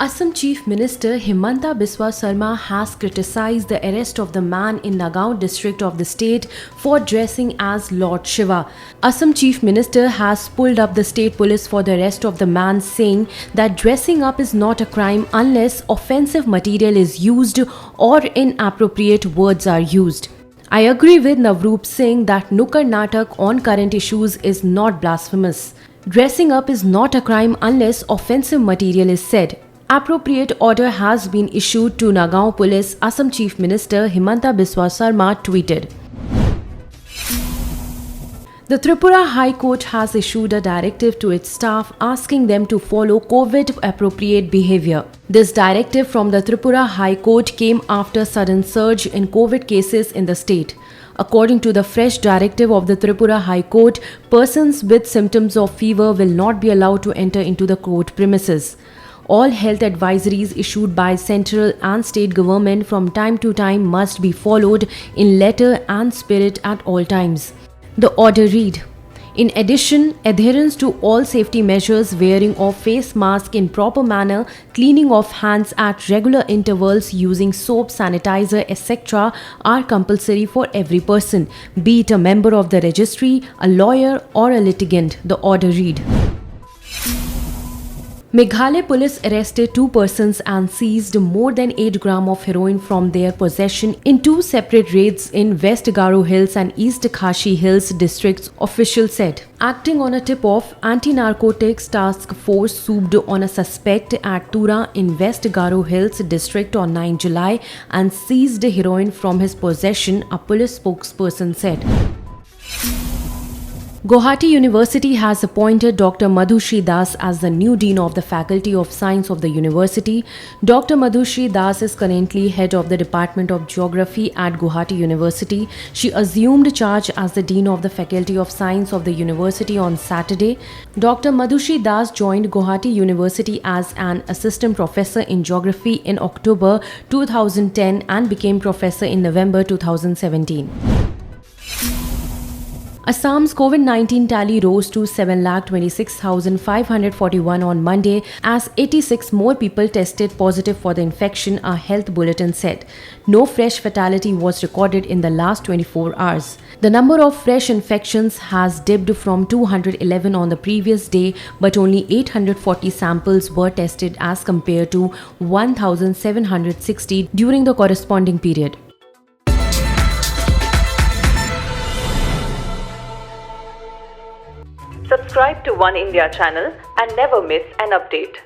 Assam Chief Minister Himanta Biswa Sarma has criticized the arrest of the man in Nagaon district of the state for dressing as Lord Shiva. Assam Chief Minister has pulled up the state police for the arrest of the man, saying that dressing up is not a crime unless offensive material is used or inappropriate words are used. I agree with Navroop Singh that Nukkad Natak on current issues is not blasphemous. Dressing up is not a crime unless offensive material is said. Appropriate order has been issued to Nagaon Police, Assam Chief Minister Himanta Biswa Sarma tweeted. The Tripura High Court has issued a directive to its staff asking them to follow COVID-appropriate behavior. This directive from the Tripura High Court came after sudden surge in COVID cases in the state. According to the fresh directive of the Tripura High Court, persons with symptoms of fever will not be allowed to enter into the court premises. All health advisories issued by central and state government from time to time must be followed in letter and spirit at all times. The order read, in addition, adherence to all safety measures, wearing of face mask in proper manner, cleaning of hands at regular intervals using soap, sanitizer, etc. are compulsory for every person, be it a member of the registry, a lawyer or a litigant. The order read. Meghalaya police arrested 2 persons and seized more than 8 grams of heroin from their possession in 2 separate raids in West Garo Hills and East Khashi Hills districts, officials said. Acting on a tip-off, Anti-Narcotics Task Force swooped on a suspect at Tura in West Garo Hills district on 9 July and seized heroin from his possession, a police spokesperson said. Guwahati University has appointed Dr. Madhushri Das as the new Dean of the Faculty of Science of the university. Dr. Madhushri Das is currently head of the Department of Geography at Guwahati University. She assumed charge as the Dean of the Faculty of Science of the university on Saturday. Dr. Madhushri Das joined Guwahati University as an assistant professor in geography in October 2010 and became professor in November 2017. Assam's COVID-19 tally rose to 7,26,541 on Monday as 86 more people tested positive for the infection, a health bulletin said. No fresh fatality was recorded in the last 24 hours. The number of fresh infections has dipped from 211 on the previous day, but only 840 samples were tested as compared to 1,760 during the corresponding period. Subscribe to One India channel and never miss an update.